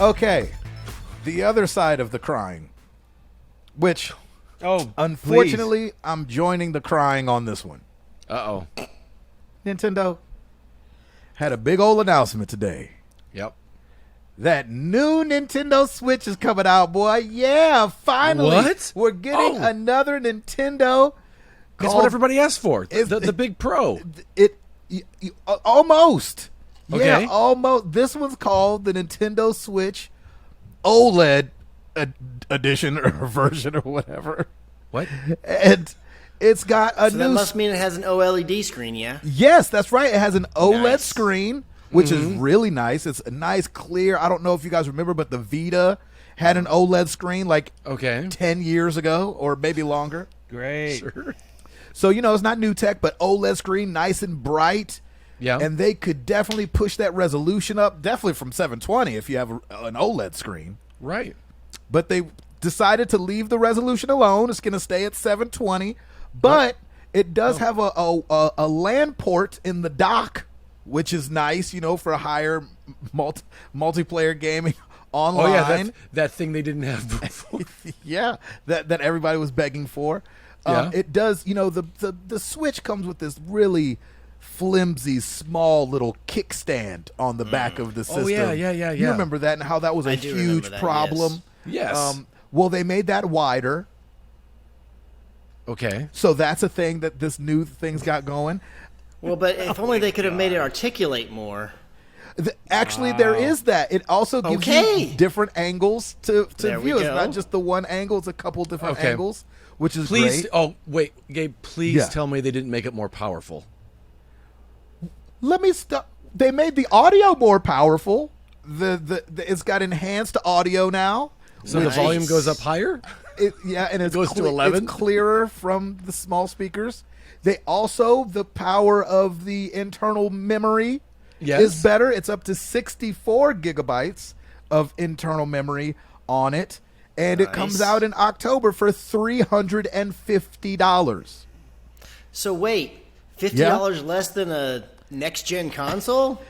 Okay, the other side of the crying, which, Oh, unfortunately, I'm joining the crying on this one. Uh-oh. Nintendo had a big old announcement today. Yep. That new Nintendo Switch is coming out, boy. Yeah, finally. What? We're getting another Nintendo. That's what everybody asked for. The big Pro. Almost. Okay. Yeah, almost. This one's called the Nintendo Switch OLED edition or version or whatever. What? And it's got a So new... that must mean it has an OLED screen, yeah? Yes, that's right. It has an OLED Nice. screen, which is really nice. It's a nice, clear... I don't know if you guys remember, but the Vita had an OLED screen like 10 years ago or maybe longer. Great. Sure. So, it's not new tech, but OLED screen, nice and bright. Yeah. And they could definitely push that resolution up, definitely from 720 if you have an OLED screen. Right. But they decided to leave the resolution alone. It's going to stay at 720. But it does have a LAN port in the dock, which is nice, for a higher multiplayer gaming online. Oh, yeah, that thing they didn't have before. Yeah, that everybody was begging for. Yeah. It does, the Switch comes with this really flimsy, small little kickstand on the back of the system. Oh, yeah. You remember that and how that was a do remember huge that, problem? Yes. Well, they made that wider. Okay. So that's a thing that this new thing's got going. Well, but if only they could have made it articulate more. Actually, there is that. It also gives you different angles to view. It's not just the one angle. It's a couple different angles, which is great. Oh, wait, Gabe, please tell me they didn't make it more powerful. Let me stop. They made the audio more powerful. It's got enhanced audio now. So the volume goes up higher? And it goes to 11? It's clearer from the small speakers. They also, the power of the internal memory is better. It's up to 64 gigabytes of internal memory on it. And it comes out in October for $350. So wait, $50 less than a next-gen console?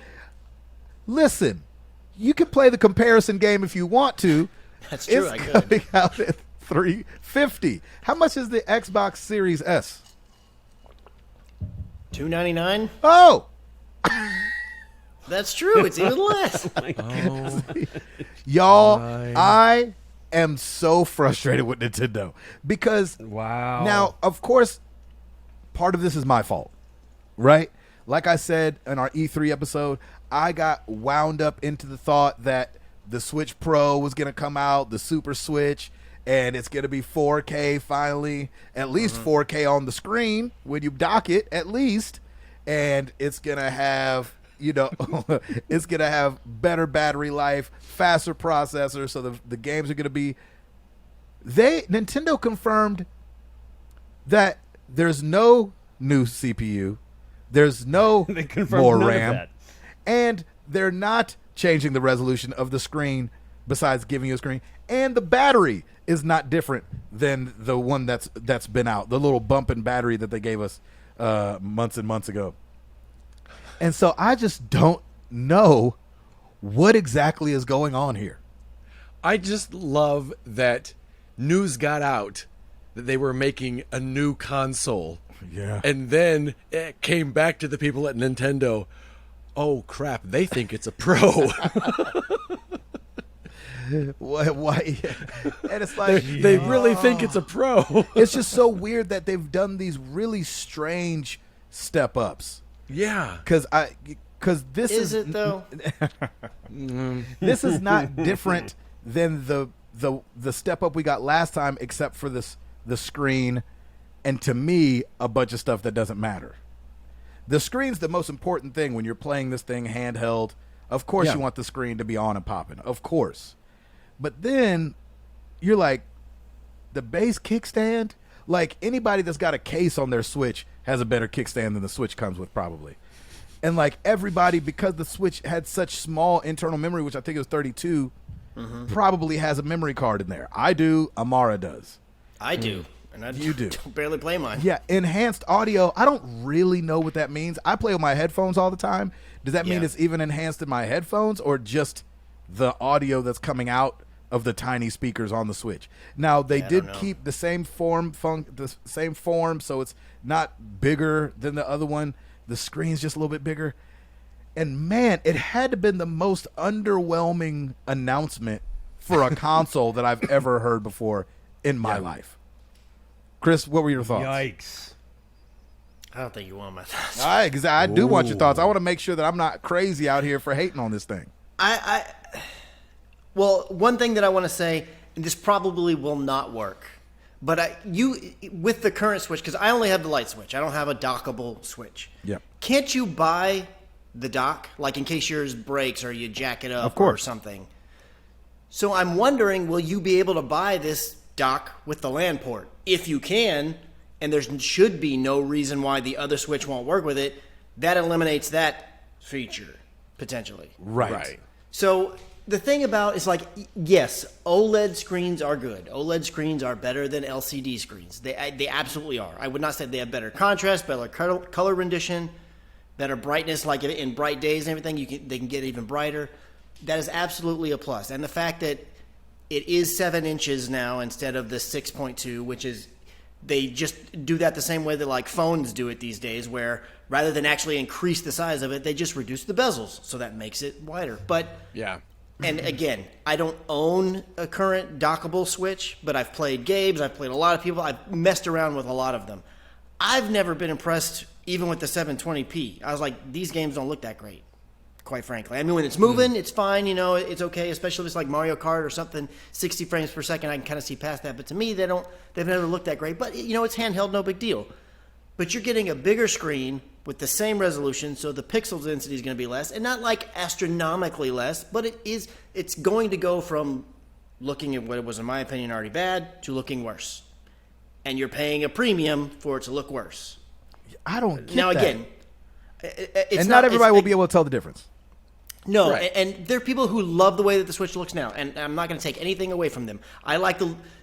Listen, you can play the comparison game if you want to. That's true, It's coming out at $350. How much is the Xbox Series S? $299? Oh! That's true. It's even less. Y'all, I am so frustrated with Nintendo because now, of course, part of this is my fault, right? Like I said in our E3 episode, I got wound up into the thought that the Switch Pro was going to come out, the Super Switch, and it's going to be 4K finally, at least 4K on the screen when you dock it, at least, and it's going to have, it's going to have better battery life, faster processor, so the games are going to be... Nintendo confirmed that there's no new CPU, there's no more RAM, and they're not changing the resolution of the screen besides giving you a screen, and the battery is not different than the one that's been out, the little bump in battery that they gave us months and months ago. And so I just don't know what exactly is going on here. I just love that news got out that they were making a new console. Yeah. And then it came back to the people at Nintendo. Oh, crap. They think it's a Pro. Why? And it's like... They really think it's a Pro. It's just so weird that they've done these really strange step-ups. Yeah. Because this Is it, though? This is not different than the step up we got last time, except for the screen, and to me, a bunch of stuff that doesn't matter. The screen's the most important thing when you're playing this thing handheld. Of course, you want the screen to be on and popping. Of course, but then you're like, the base kickstand. Like anybody that's got a case on their Switch has a better kickstand than the Switch comes with, probably. And like everybody, because the Switch had such small internal memory, which I think it was 32, probably has a memory card in there. I do. Amara does. I do. And I You do. barely play mine. Yeah, enhanced audio. I don't really know what that means. I play with my headphones all the time. Does that mean it's even enhanced in my headphones or just the audio that's coming out of the tiny speakers on the Switch. Now they did keep the same form, so it's not bigger than the other one. The screen's just a little bit bigger. And man, it had to have been the most underwhelming announcement for a console that I've ever heard before in my life. Chris, what were your thoughts? Yikes. I don't think you want my thoughts. I do want your thoughts. I want to make sure that I'm not crazy out here for hating on this thing. Well, one thing that I want to say, and this probably will not work, but with the current Switch, because I only have the light Switch. I don't have a dockable Switch. Yep. Can't you buy the dock, like in case yours breaks or you jack it up Of course. or something? So I'm wondering, will you be able to buy this dock with the LAN port? If you can, and there should be no reason why the other Switch won't work with it, that eliminates that feature, potentially. Right. So the thing about it's like, yes, OLED screens are good. OLED screens are better than LCD screens. They absolutely are. I would not say they have better contrast, better color rendition, better brightness. Like in bright days and everything, they can get even brighter. That is absolutely a plus. And the fact that it is 7 inches now instead of the 6.2, which is they just do that the same way that like phones do it these days, where rather than actually increase the size of it, they just reduce the bezels, so that makes it wider. But yeah. And again, I don't own a current dockable Switch, but I've played games, I've played a lot of people, I've messed around with a lot of them. I've never been impressed even with the 720p. I was like, these games don't look that great, quite frankly. I mean, when it's moving, it's fine, it's okay, especially if it's like Mario Kart or something, 60 frames per second, I can kind of see past that. But to me, they've never looked that great. But, it's handheld, no big deal. But you're getting a bigger screen with the same resolution, so the pixel density is going to be less, and not like astronomically less, but it's going to go from looking at what was, in my opinion, already bad to looking worse. And you're paying a premium for it to look worse. I don't get now, that. Again, and not everybody will be able to tell the difference. No, Right. and there are people who love the way that the Switch looks now, and I'm not going to take anything away from them. I like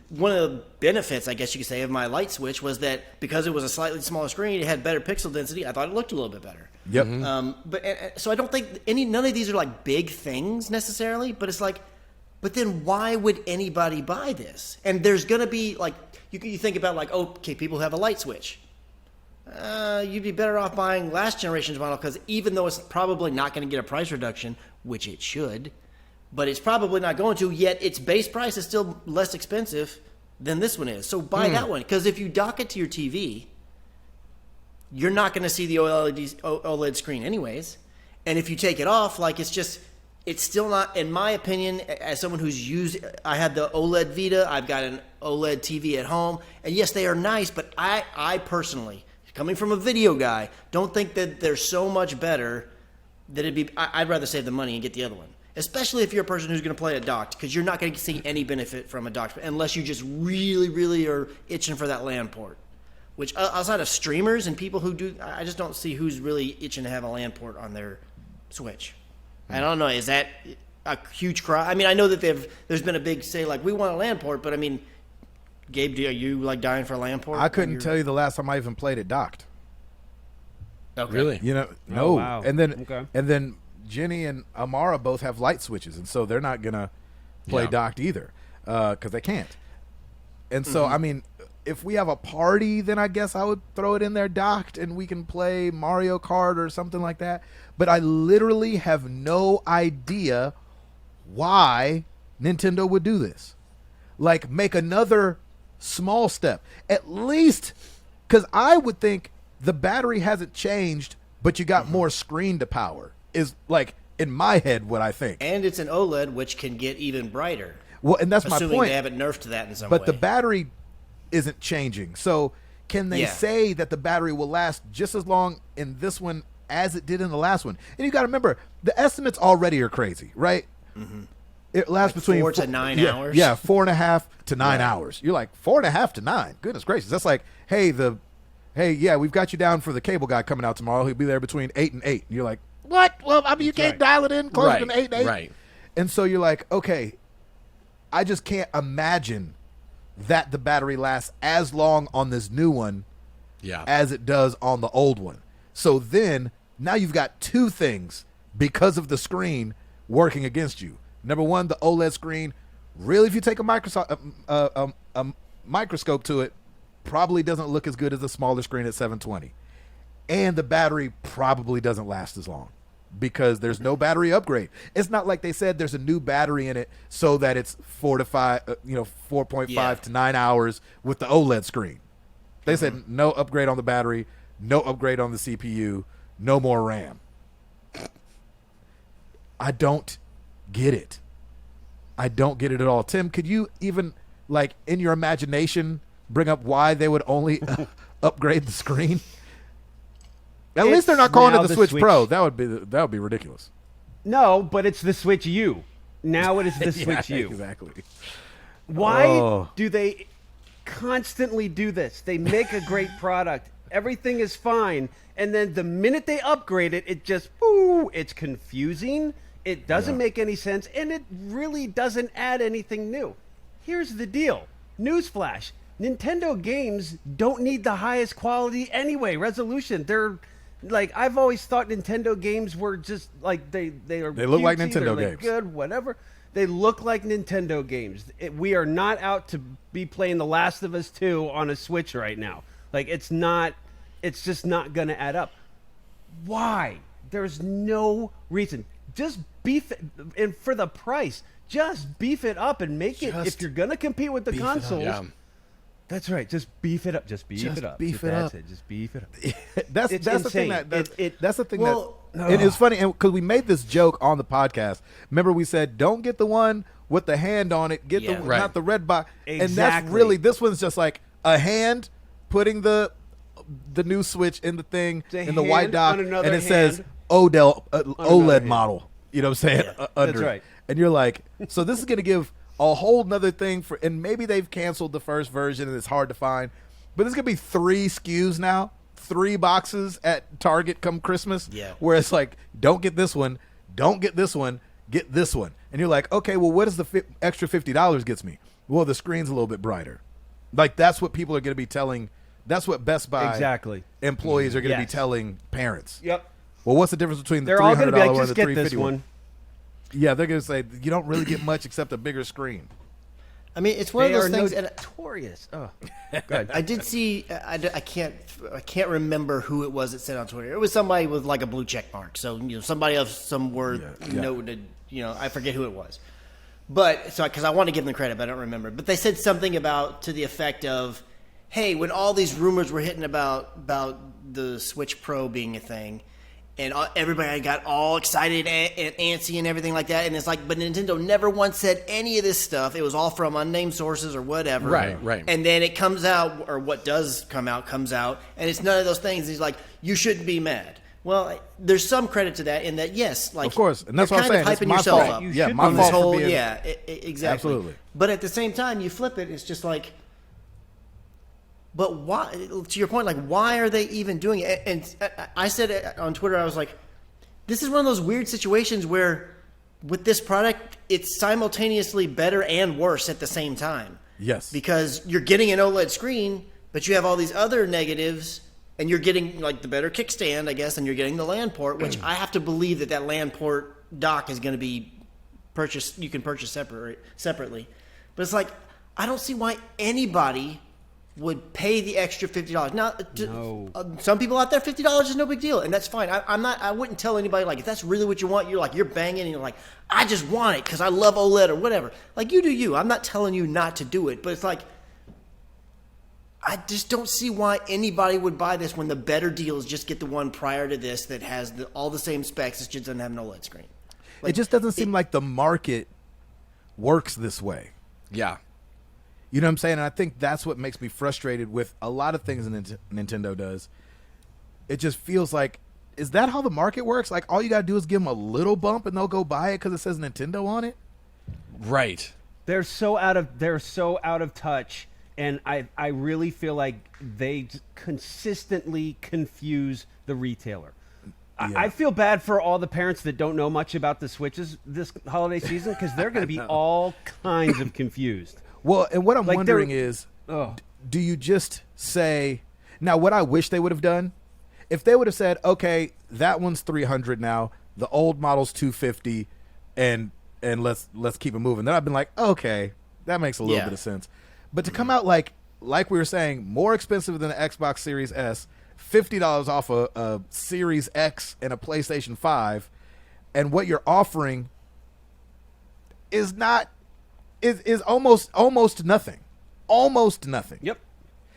one of the benefits, I guess you could say, of my light Switch was that because it was a slightly smaller screen, it had better pixel density. I thought it looked a little bit better. Yep. So I don't think none of these are like big things necessarily, but it's like, but then why would anybody buy this? And there's going to be like, you think about like, okay, people who have a light Switch. You'd be better off buying last generation's model, because even though it's probably not going to get a price reduction, which it should, but it's probably not going to, yet its base price is still less expensive than this one is. So buy that one, because if you dock it to your TV, you're not going to see the OLED screen anyways. And if you take it off, like it's still not, in my opinion, as someone who's I had the OLED Vita, I've got an OLED TV at home, and yes, they are nice, but I personally, coming from a video guy, don't think that they're so much better that I'd rather save the money and get the other one. Especially if you're a person who's going to play it docked, because you're not going to see any benefit from a docked, unless you just really, really are itching for that LAN port. Which, outside of streamers and people who do, I just don't see who's really itching to have a LAN port on their Switch. I don't know, is that a huge cry? I mean, I know that there's been a big say, like, we want a LAN port, but I mean, Gabe, are you like dying for a LAN port? I couldn't tell you the last time I even played it docked. Okay. Really? No. Oh, wow. And then Okay. and then Jenny and Amara both have light switches, and so they're not gonna play docked either, because they can't. And so, I mean, if we have a party, then I guess I would throw it in there docked, and we can play Mario Kart or something like that. But I literally have no idea why Nintendo would do this. Like, make another small step, at least, because I would think the battery hasn't changed, but you got more screen to power, is like in my head what I think. And it's an OLED, which can get even brighter. Well, and that's my Assuming point. they haven't nerfed that in some way. But the battery isn't changing. So can they say that the battery will last just as long in this one as it did in the last one? And you got to remember, the estimates already are crazy, right? Mm-hmm. It lasts like between 4 to 9 hours. Yeah, 4.5 to 9 hours. You're like, 4.5 to 9. Goodness gracious. That's like, hey, we've got you down for the cable guy coming out tomorrow. He'll be there between 8 and 8. And you're like, what? Well, I mean, you can't dial it in closer than 8 and 8. Right. And so you're like, okay, I just can't imagine that the battery lasts as long on this new one as it does on the old one. So then, now you've got two things because of the screen working against you. Number one, the OLED screen, really, if you take a microscope to it, probably doesn't look as good as the smaller screen at 720. And the battery probably doesn't last as long because there's no battery upgrade. It's not like they said there's a new battery in it so that it's 4.5 to 9 hours with the OLED screen. They said no upgrade on the battery, no upgrade on the CPU, no more RAM. I don't get it. I don't get it at all. Tim, could you even, like, in your imagination, bring up why they would only upgrade the screen? At least they're not calling it the Switch Pro. That would be ridiculous. No, but it's the Switch U. Now it is the Switch U. Exactly. Why do they constantly do this? They make a great product. Everything is fine. And then the minute they upgrade it, it just, it's confusing. It doesn't make any sense. And it really doesn't add anything new. Here's the deal. Newsflash. Nintendo games don't need the highest quality anyway, resolution. They're like, I've always thought Nintendo games were just like they look like Nintendo games. Good, whatever. They look like Nintendo games. We are not out to be playing The Last of Us 2 on a Switch right now. Like, it's just not going to add up. Why? There's no reason. Just beef it, and for the price, just beef it up and make it, if you're going to compete with the consoles. That's right. Just beef it up. Just beef it up. Beef it up. Just beef it up. That's insane. the thing that's the thing and it's funny because we made this joke on the podcast. Remember, we said don't get the one with the hand on it. Get not the red box. Exactly. And that's really, this one's just like a hand putting the new Switch in the thing in the white dock, and it says OLED model. You know what I'm saying? Under that's right. it. And you're like, so this is going to give a whole nother thing for, and maybe they've canceled the first version and it's hard to find, but there's gonna be 3 SKUs now, 3 boxes at Target come Christmas, where it's like, don't get this one, don't get this one, get this one. And you're like, okay, well, what does the extra $50 gets me? Well, the screen's a little bit brighter. Like, that's what people are gonna be telling, that's what Best Buy employees are gonna be telling parents. Yep. Well, what's the difference between the $300 $300 like, and just the get $350 this one? Yeah, they're going to say, you don't really get much except a bigger screen. I mean, it's one of those things. Notorious. I did see. I can't remember who it was that said on Twitter. It was somebody with like a blue check mark. So somebody of some word noted. I forget who it was. But so because I want to give them credit, but I don't remember. But they said something to the effect of, "Hey, when all these rumors were hitting about the Switch Pro being a thing." And everybody got all excited and antsy and everything like that. And it's like, but Nintendo never once said any of this stuff. It was all from unnamed sources or whatever. Right. And then it comes out, or what does come out comes out, and it's none of those things. He's like, you shouldn't be mad. Well, there's some credit to that in that, yes. Like, of course. And that's you're what I'm saying. hyping It's my yourself fault. up. Yeah, my fault for being... exactly. Absolutely. But at the same time, you flip it, it's just like, but why, to your point, like, why are they even doing it? And I said it on Twitter, I was like, this is one of those weird situations where with this product, it's simultaneously better and worse at the same time. Yes. Because you're getting an OLED screen, but you have all these other negatives, and you're getting like the better kickstand, I guess, and you're getting the LAN port, which I have to believe that LAN port dock is going to be purchased. You can purchase separately. But it's like, I don't see why anybody would pay the extra $50. Now, some people out there, $50 is no big deal, and that's fine. I wouldn't tell anybody, like, if that's really what you want, you're banging, and you're like, I just want it because I love OLED or whatever. Like, you do you. I'm not telling you not to do it, but it's like, I just don't see why anybody would buy this when the better deal is just get the one prior to this that has all the same specs. It just doesn't have an OLED screen. Like, it just doesn't seem like the market works this way. Yeah. You know what I'm saying? And I think that's what makes me frustrated with a lot of things Nintendo does. It just feels like, is that how the market works? Like, all you got to do is give them a little bump and they'll go buy it because it says Nintendo on it? Right. They're so out of touch, and I really feel like they consistently confuse the retailer. Yeah. I feel bad for all the parents that don't know much about the Switches this holiday season because they're going to be all kinds of confused. Well, and what I'm wondering is, do you just say, now what I wish they would have done, if they would have said, okay, that one's $300 now, the old model's $250, and and let's keep it moving. Then I've been like, okay, that makes a little bit of sense. But to come out like we were saying, more expensive than the Xbox Series S, $50 off a Series X and a PlayStation 5, and what you're offering is almost nothing. Almost nothing. Yep.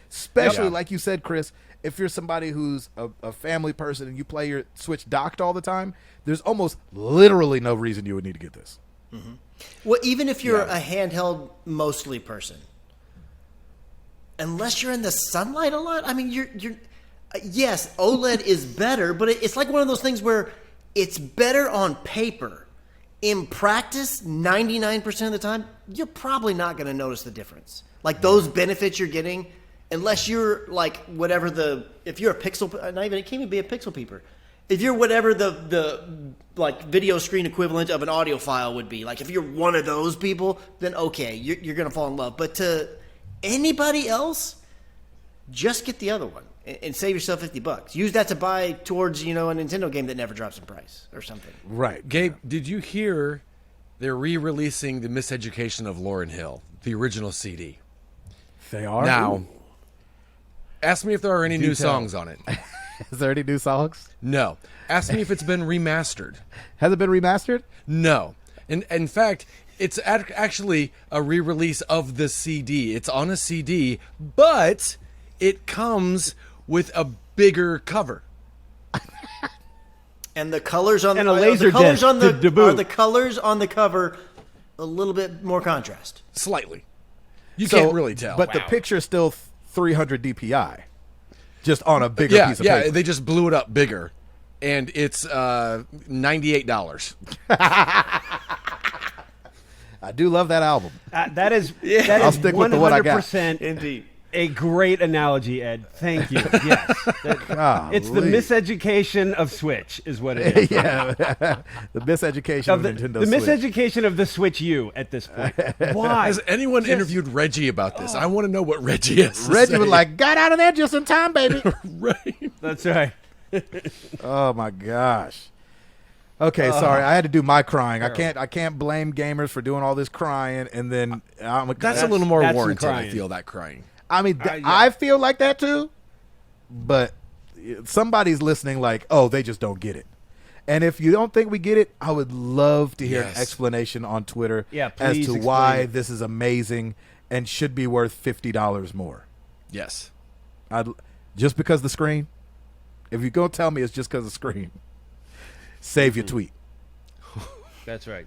Especially, like you said, Chris, if you're somebody who's a family person and you play your Switch docked all the time, there's almost literally no reason you would need to get this. Mm-hmm. Well, even if you're a handheld mostly person, unless you're in the sunlight a lot, I mean, you're yes, OLED is better, but it's like one of those things where it's better on paper. In practice, 99% of the time, you're probably not going to notice the difference. Like those benefits you're getting, unless you're like whatever if you're a pixel, not even, it can't even be a pixel peeper. If you're whatever the like video screen equivalent of an audio file would be, like if you're one of those people, then okay, you're going to fall in love. But to anybody else, just get the other one and save yourself $50. Use that to buy towards, a Nintendo game that never drops in price or something. Right. Gabe, did you hear they're re-releasing The Miseducation of Lauryn Hill, the original CD? They are? Now, ask me if there are any new songs on it. Is there any new songs? No. Ask me if it's been remastered. Has it been remastered? No. In fact, it's actually a re-release of the CD. It's on a CD, but it comes with a bigger cover. And the colors on and a laser disc are debut. the colors on the cover a little bit more contrast. Slightly. You can't really tell. But the picture is still 300 DPI, just on a bigger piece of paper. Yeah, they just blew it up bigger, and it's $98. I do love that album. That is I'll stick with the what I got. 100% Indeed. a great analogy, Ed. Thank you. Yes. It's the miseducation of Switch is what it is. Yeah. The miseducation of Nintendo the Switch. miseducation of the Switch U at this point. Why? Has anyone interviewed Reggie about this? I want to know what Reggie has to Reggie say. was like, got out of there just in time, baby. Right. That's right. Oh my gosh. Okay, sorry. I had to do my crying. I can't blame gamers for doing all this crying, and then That's a little more that's some warranted, I crying. feel, that crying. I mean, yeah. I feel like that too, but somebody's listening like, oh, they just don't get it. And if you don't think we get it, I would love to hear an explanation on Twitter as to why explain. this is amazing and should be worth $50 more. Yes. Just because the screen? If you're going to tell me it's just because of the screen, save your tweet. That's right.